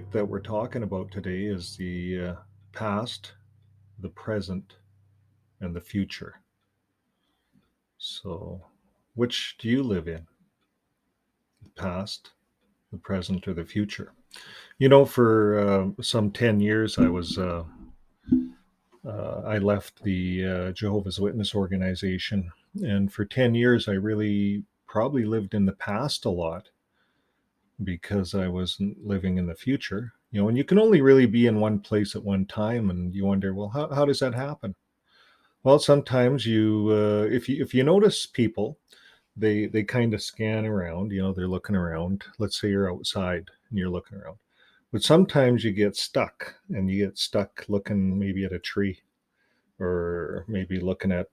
subject that we're talking about today is the past, the present, and the future. So, which do you live in? The past, the present, or the future? For some 10 years, I left the Jehovah's Witness organization. And for 10 years, I really probably lived in the past a lot because I wasn't living in the future. And you can only really be in one place at one time, and you wonder, well, how does that happen? Well, sometimes if you notice people, they kind of scan around. They're looking around. Let's say you're outside and you're looking around, but sometimes you get stuck, and you get stuck looking maybe at a tree, or maybe looking at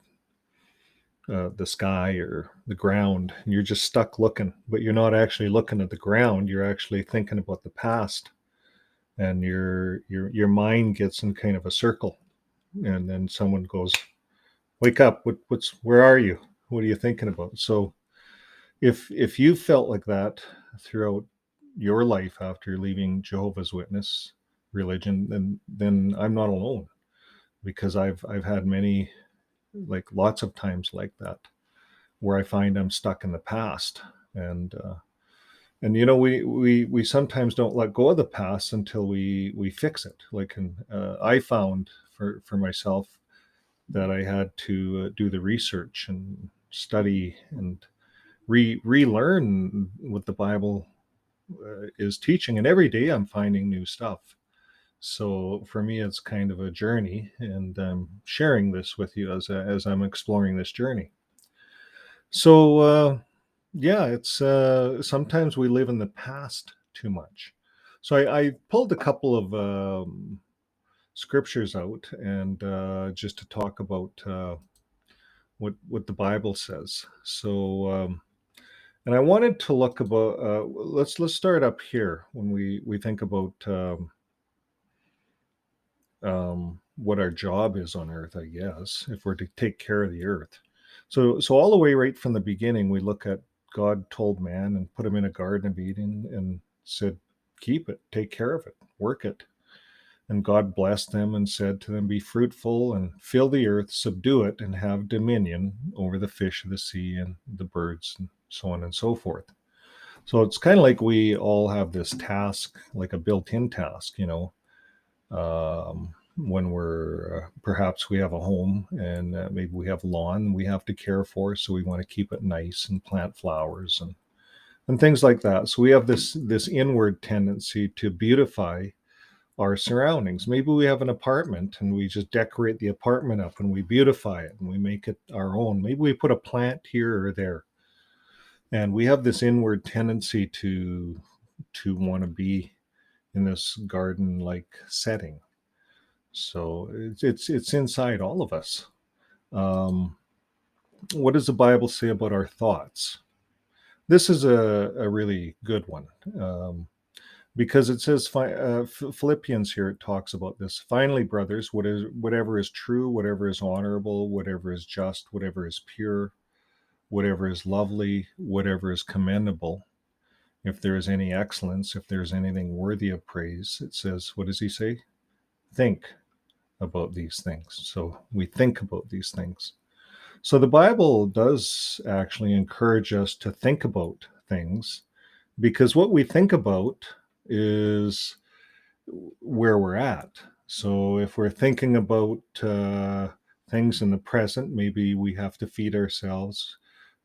the sky or the ground, and you're just stuck looking, but you're not actually looking at the ground. You're actually thinking about the past, and your mind gets in kind of a circle, and then someone goes, "Wake up! Where are you? What are you thinking about?" So if you felt like that throughout your life after leaving Jehovah's Witness religion, then I'm not alone, because I've had many, like lots of times like that, where I find I'm stuck in the past. And we sometimes don't let go of the past until we fix it. I found for myself that I had to do the research and study and relearn what the Bible is teaching, and every day I'm finding new stuff. So for me, it's kind of a journey, and I'm sharing this with you as I'm exploring this journey. So yeah, it's sometimes we live in the past too much. So I pulled a couple of scriptures out, and just to talk about what the Bible says. So and I wanted to look about. Let's start up here when we think about what our job is on Earth. I guess if we're to take care of the Earth. So all the way right from the beginning, we look at God told man and put him in a Garden of Eden and said, "Keep it, take care of it, work it." And God blessed them and said to them, "Be fruitful and fill the earth, subdue it, and have dominion over the fish of the sea and the birds, and so on and so forth." So it's kind of like we all have this task, like a built-in task, when we're perhaps we have a home, and maybe we have lawn we have to care for, so we want to keep it nice and plant flowers and things like that. So we have this inward tendency to beautify our surroundings. Maybe we have an apartment and we just decorate the apartment up and we beautify it and we make it our own. Maybe we put a plant here or there. And we have this inward tendency to want to be in this garden like setting. So it's inside all of us. Um, what does the Bible say about our thoughts? This is a really good one. Because it says, Philippians here, it talks about this. Finally, brothers, whatever is true, whatever is honorable, whatever is just, whatever is pure, whatever is lovely, whatever is commendable, if there is any excellence, if there is anything worthy of praise, it says, what does he say? Think about these things. So we think about these things. So the Bible does actually encourage us to think about things, because what we think about is where we're at. So if we're thinking about things in the present, maybe we have to feed ourselves.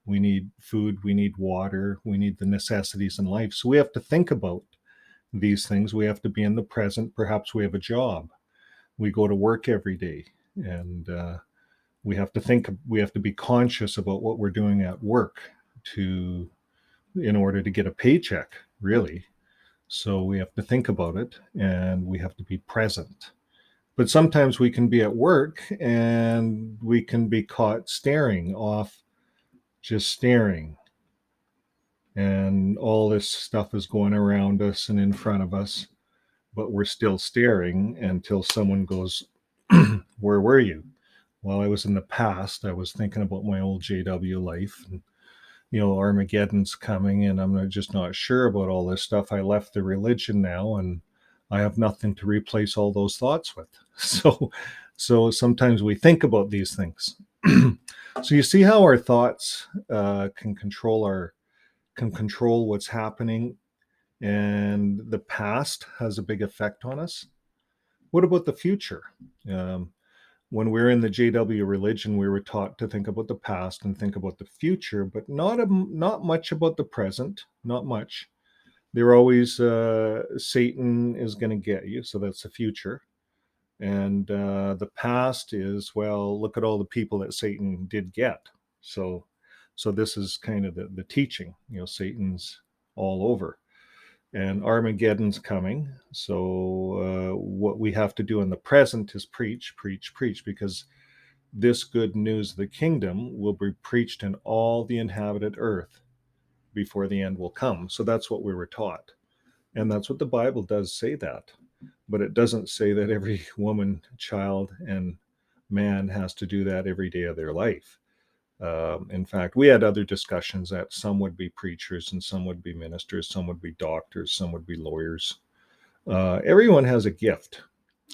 We need food, we need water, we need the necessities in life. So we have to think about these things. We have to be in the present. Perhaps we have a job. We go to work every day, and we have to be conscious about what we're doing at work to in order to get a paycheck, really. So we have to think about it, and we have to be present. But sometimes we can be at work and we can be caught staring off, just staring. And all this stuff is going around us and in front of us, but we're still staring until someone goes, "Where were you?" Well, I was in the past. I was thinking about my old JW life. And Armageddon's coming, and I'm just not sure about all this stuff. I left the religion now, and I have nothing to replace all those thoughts with. So sometimes we think about these things. So you see how our thoughts can control what's happening, and the past has a big effect on us. What about the future? Um, when we're in the JW religion, we were taught to think about the past and think about the future, but not much about the present. Not much. They're always Satan is going to get you, so that's the future. And the past is, well, look at all the people that Satan did get. So, so this is kind of the teaching. Satan's all over, and Armageddon's coming. So what we have to do in the present is preach, preach, preach, because this good news of the kingdom will be preached in all the inhabited earth before the end will come. So that's what we were taught. And that's what the Bible does say that. But it doesn't say that every woman, child, and man has to do that every day of their life. In fact, we had other discussions that some would be preachers and some would be ministers, some would be doctors, some would be lawyers. Everyone has a gift.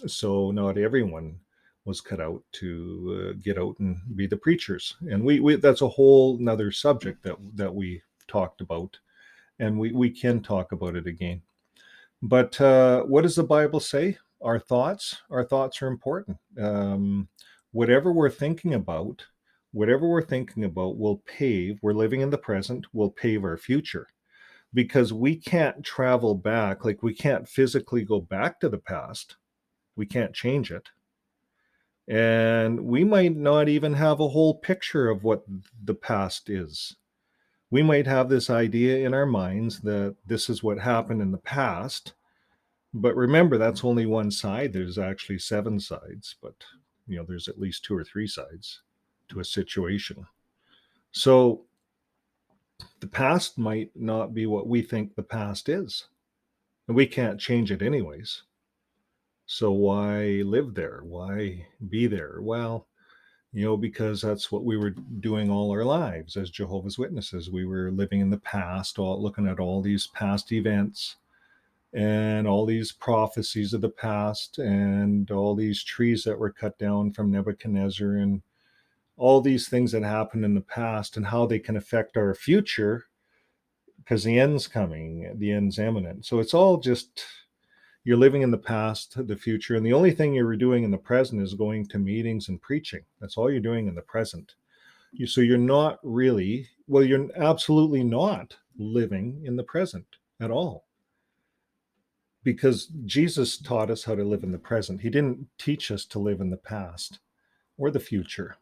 So not everyone was cut out to get out and be the preachers. And we that's a whole another subject that we talked about, and we can talk about it again. But what does the Bible say? Our thoughts are important. Whatever we're thinking about, whatever we're thinking about will pave, we're living in the present, will pave our future. Because we can't travel back, like we can't physically go back to the past. We can't change it. And we might not even have a whole picture of what the past is. We might have this idea in our minds that this is what happened in the past. But remember, that's only one side. There's actually seven sides, but there's at least two or three sides to a situation. So the past might not be what we think the past is, and we can't change it anyways. So why live there? Why be there? Well, because that's what we were doing all our lives as Jehovah's Witnesses. We were living in the past, all looking at all these past events and all these prophecies of the past and all these trees that were cut down from Nebuchadnezzar and all these things that happened in the past and how they can affect our future, because the end's coming, the end's imminent. So it's all just you're living in the past, the future, and the only thing you're doing in the present is going to meetings and preaching. That's all you're doing in the present. So you're not really, well, you're absolutely not living in the present at all, because Jesus taught us how to live in the present. He didn't teach us to live in the past or the future.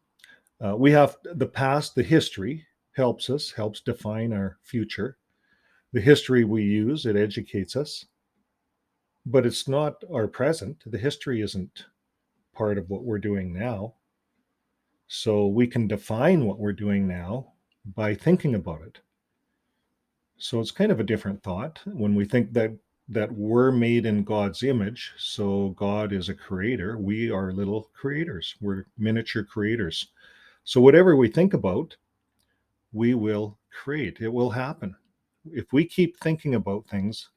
We have the past, the history helps define our future. The history we use, it educates us, but it's not our present. The history isn't part of what we're doing now. So we can define what we're doing now by thinking about it. So it's kind of a different thought when we think that we're made in God's image. So God is a creator. We are little creators. We're miniature creators. So whatever we think about, we will create. It will happen. If we keep thinking about things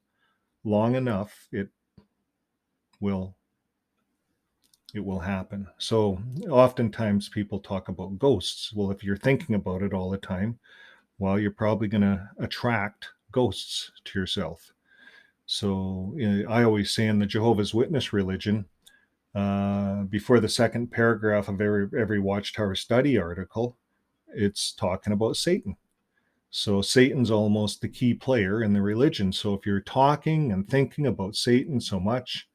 long enough, will it will happen. So oftentimes people talk about ghosts. Well, if you're thinking about it all the time, well, you're probably going to attract ghosts to yourself. So I always say in the Jehovah's Witness religion, before the second paragraph of every Watchtower study article, it's talking about Satan. So Satan's almost the key player in the religion. So if you're talking and thinking about Satan so much,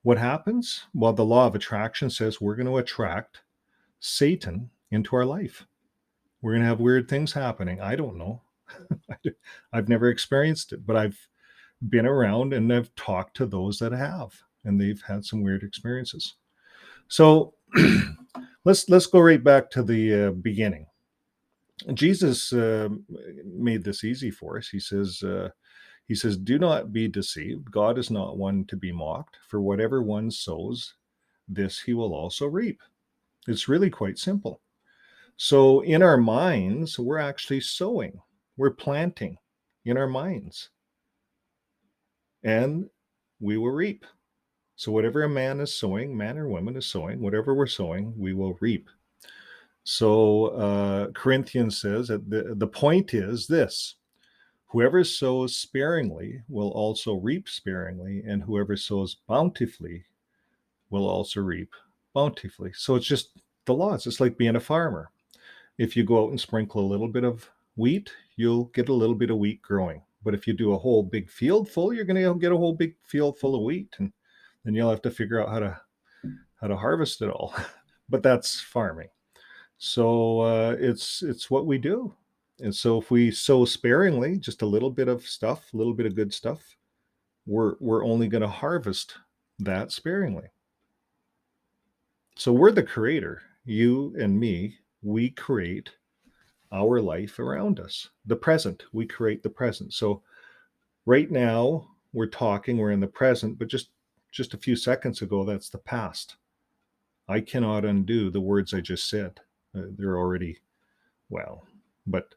what happens? Well, the law of attraction says we're going to attract Satan into our life. We're going to have weird things happening. I don't know. I've never experienced it, but I've been around and I've talked to those that have, and they've had some weird experiences. So let's go right back to the beginning. Jesus made this easy for us. He says, "Do not be deceived. God is not one to be mocked. For whatever one sows, this he will also reap." It's really quite simple. So in our minds, we're actually sowing. We're planting in our minds. And we will reap. So whatever a man is sowing, man or woman is sowing, whatever we're sowing, we will reap. So Corinthians says that the point is this: whoever sows sparingly will also reap sparingly, and whoever sows bountifully will also reap bountifully. So it's just the law. It's just like being a farmer. If you go out and sprinkle a little bit of wheat, you'll get a little bit of wheat growing. But if you do a whole big field full, you're going to get a whole big field full of wheat, and then you'll have to figure out how to harvest it all. But that's farming. So it's what we do. And so if we sow sparingly, just a little bit of stuff, a little bit of good stuff, we're only going to harvest that sparingly. So we're the creator. You and me, we create our life around us. The present, we create the present. So right now we're talking, we're in the present, but just a few seconds ago, that's the past. I cannot undo the words I just said. They're already, well, but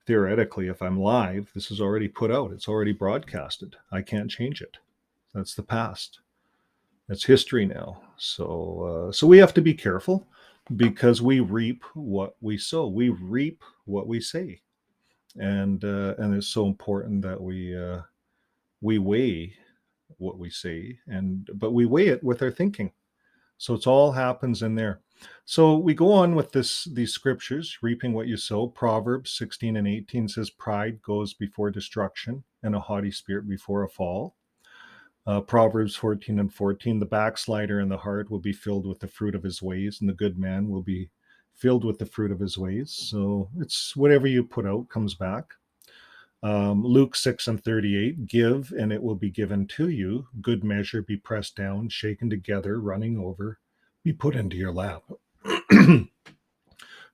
theoretically, if I'm live, this is already put out. It's already broadcasted. I can't change it. That's the past. It's history now. So we have to be careful because we reap what we sow. We reap what we say, and it's so important that we weigh what we say, but we weigh it with our thinking. So it's all happens in there. So we go on with these scriptures, reaping what you sow. Proverbs 16:18 says, "Pride goes before destruction, and a haughty spirit before a fall." Proverbs 14:14, "The backslider in the heart will be filled with the fruit of his ways, and the good man will be filled with the fruit of his ways." So it's whatever you put out comes back. Luke 6:38, "Give, and it will be given to you. Good measure, be pressed down, shaken together, running over, be put into your lap."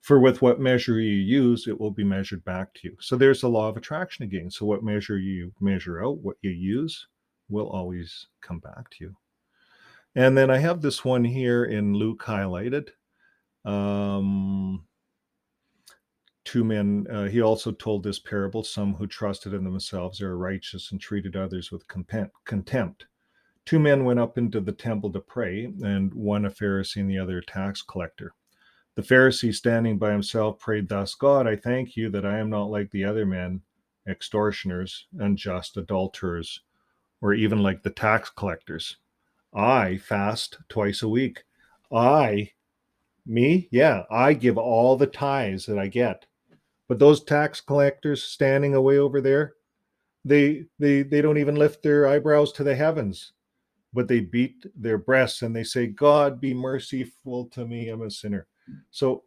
For with what measure you use, it will be measured back to you. So there's the law of attraction again. So what measure you measure out, what you use, will always come back to you. And then I have this one here in Luke highlighted. Two men, he also told this parable: some who trusted in themselves are righteous and treated others with contempt. Two men went up into the temple to pray, and one a Pharisee and the other a tax collector. The Pharisee, standing by himself, prayed thus: "God, I thank you that I am not like the other men, extortioners, unjust, adulterers, or even like the tax collectors. I fast twice a week. I give all the tithes that I get." But those tax collectors standing away over there, they don't even lift their eyebrows to the heavens, but they beat their breasts and they say, "God, be merciful to me, I'm a sinner." So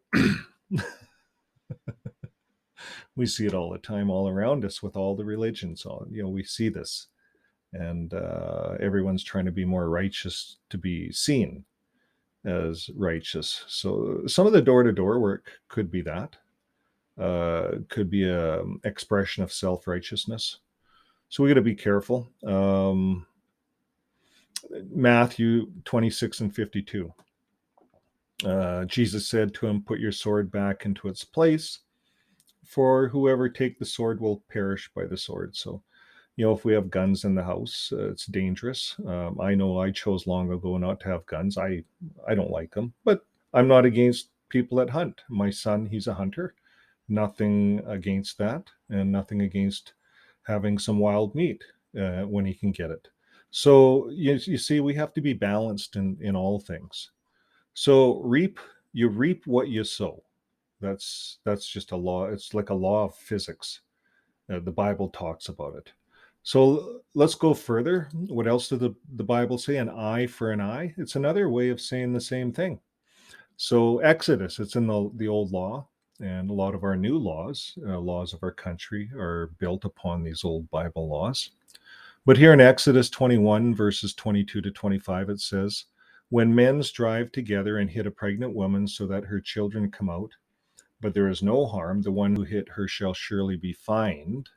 we see it all the time, all around us, with all the religions. We see this, and everyone's trying to be more righteous to be seen as righteous. So some of the door-to-door work could be that. Could be a expression of self-righteousness. So we got to be careful. Matthew 26:52. Jesus said to him, "Put your sword back into its place, for whoever take the sword will perish by the sword." So, if we have guns in the house, it's dangerous. I know I chose long ago not to have guns. I don't like them, but I'm not against people that hunt. My son, he's a hunter. Nothing against that, and nothing against having some wild meat when he can get it. So you see, we have to be balanced in all things. So you reap what you sow. That's just a law. It's like a law of physics. The Bible talks about it. So let's go further. What else did the Bible say? An eye for an eye. It's another way of saying the same thing. So Exodus, it's in the old law, and a lot of our new laws of our country, are built upon these old Bible laws. But here in Exodus 21, verses 22 to 25, it says, "When men strive together and hit a pregnant woman so that her children come out, but there is no harm, the one who hit her shall surely be fined,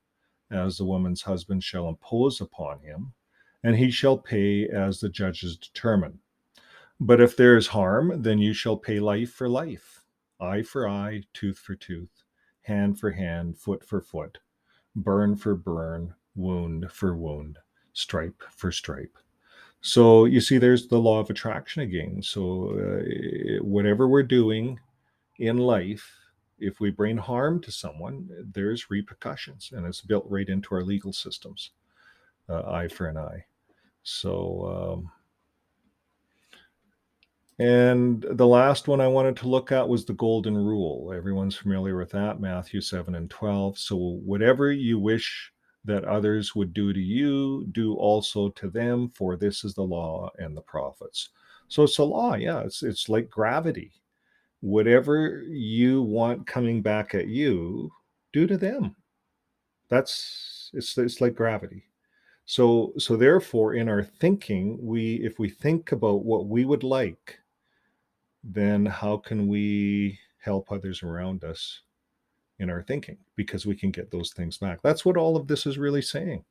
as the woman's husband shall impose upon him, and he shall pay as the judges determine. But if there is harm, then you shall pay life for life, eye for eye, tooth for tooth, hand for hand, foot for foot, burn for burn, wound for wound, stripe for stripe." So you see, there's the law of attraction again. So whatever we're doing in life, if we bring harm to someone, there's repercussions, and it's built right into our legal systems. Eye for an eye. So, and the last one I wanted to look at was the golden rule. Everyone's familiar with that, Matthew 7 and 12. So, whatever you wish that others would do to you, do also to them, for this is the law and the prophets. So, it's a law, yeah. It's like gravity. Whatever you want coming back at you, do to them. It's like gravity. So therefore, in our thinking, if we think about what we would like, then how can we help others around us in our thinking? Because we can get those things back. That's what all of this is really saying.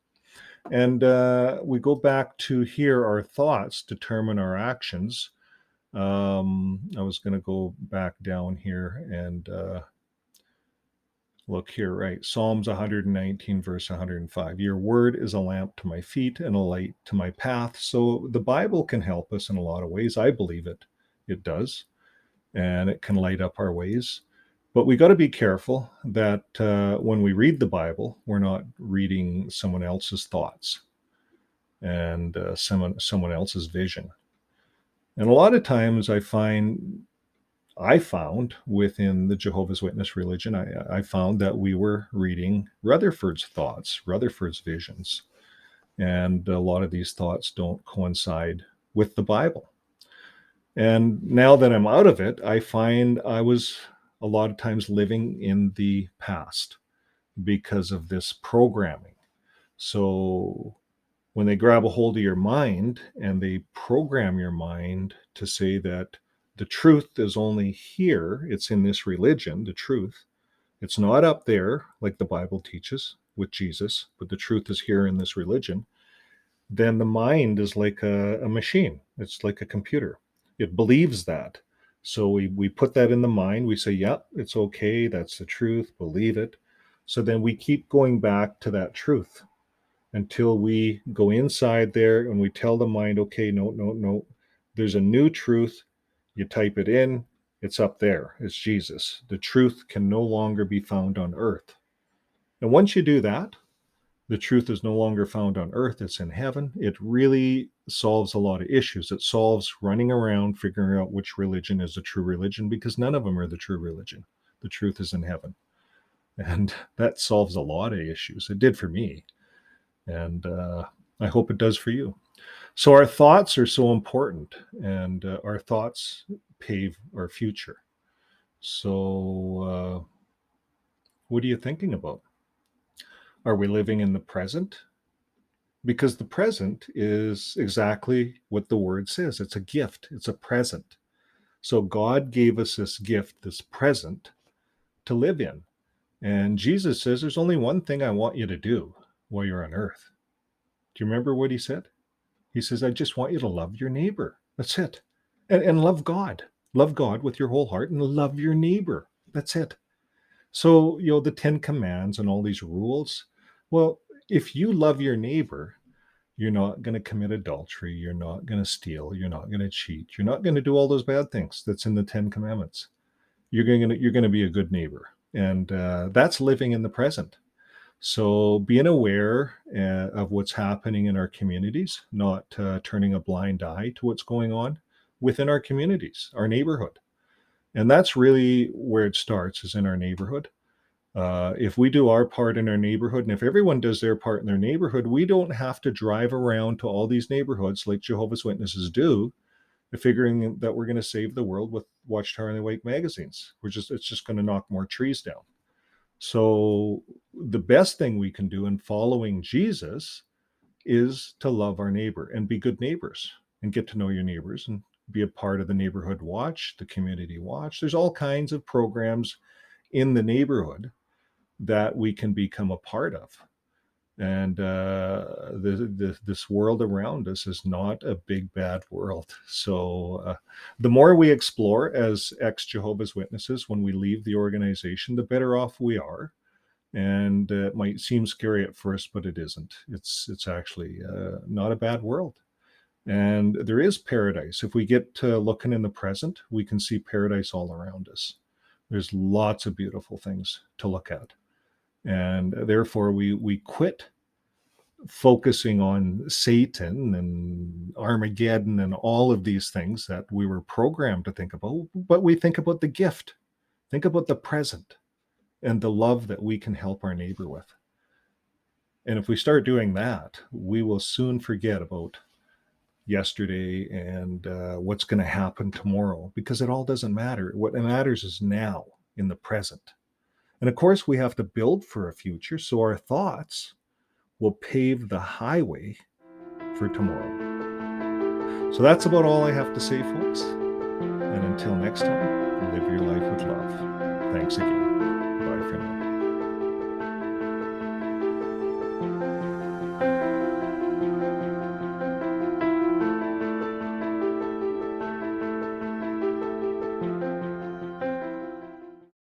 And we go back to here, our thoughts determine our actions. I was going to go back down here and look here, right? Psalms 119, verse 105. Your word is a lamp to my feet and a light to my path. So the Bible can help us in a lot of ways. I believe it does. And it can light up our ways. But we got to be careful that when we read the Bible, we're not reading someone else's thoughts and someone else's vision. And a lot of times I found within the Jehovah's Witness religion, I found that we were reading Rutherford's thoughts, Rutherford's visions. And a lot of these thoughts don't coincide with the Bible. And now that I'm out of it, I find I was a lot of times living in the past because of this programming. So when they grab a hold of your mind and they program your mind to say that the truth is only here, it's in this religion, the truth. It's not up there like the Bible teaches with Jesus, but the truth is here in this religion. Then the mind is like a machine. It's like a computer. It believes that. So we put that in the mind. We say, yeah, it's okay. That's the truth. Believe it. So then we keep going back to that truth until we go inside there and we tell the mind, okay, no, no, no. There's a new truth. You type it in. It's up there. It's Jesus. The truth can no longer be found on earth. And once you do that, the truth is no longer found on earth, it's in heaven. It really solves a lot of issues. It solves running around figuring out which religion is the true religion, because none of them are the true religion. The truth is in heaven. And that solves a lot of issues. It did for me. And I hope it does for you. So our thoughts are so important, and our thoughts pave our future. So what are you thinking about? Are we living in the present? Because the present is exactly what the word says. It's a gift, it's a present. So God gave us this gift, this present, to live in. And Jesus says, there's only one thing I want you to do while you're on earth. Do you remember what he said? He says, I just want you to love your neighbor. That's it. And love God. Love God with your whole heart and love your neighbor. That's it. So, the 10 commands and all these rules. Well, if you love your neighbor, you're not going to commit adultery. You're not going to steal. You're not going to cheat. You're not going to do all those bad things that's in the 10 Commandments. You're going to be a good neighbor. And that's living in the present. So being aware of what's happening in our communities, not turning a blind eye to what's going on within our communities, our neighborhood. And that's really where it starts, is in our neighborhood. If we do our part in our neighborhood, and if everyone does their part in their neighborhood, we don't have to drive around to all these neighborhoods like Jehovah's Witnesses do, figuring that we're going to save the world with Watchtower and the Wake magazines. It's just going to knock more trees down. So the best thing we can do in following Jesus is to love our neighbor and be good neighbors and get to know your neighbors and be a part of the neighborhood watch, the community watch. There's all kinds of programs in the neighborhood that we can become a part of. And this world around us is not a big bad world. So the more we explore as ex-Jehovah's Witnesses when we leave the organization, the better off we are. And it might seem scary at first, but it isn't. It's actually not a bad world. And there is paradise. If we get to looking in the present, we can see paradise all around us. There's lots of beautiful things to look at. And therefore, we quit focusing on Satan and Armageddon and all of these things that we were programmed to think about, but we think about the gift, think about the present and the love that we can help our neighbor with. And if we start doing that, we will soon forget about yesterday and what's going to happen tomorrow, because it all doesn't matter. What matters is now, in the present. And of course, we have to build for a future, so our thoughts will pave the highway for tomorrow. So that's about all I have to say, folks. And until next time, live your life with love. Thanks again. Bye for now.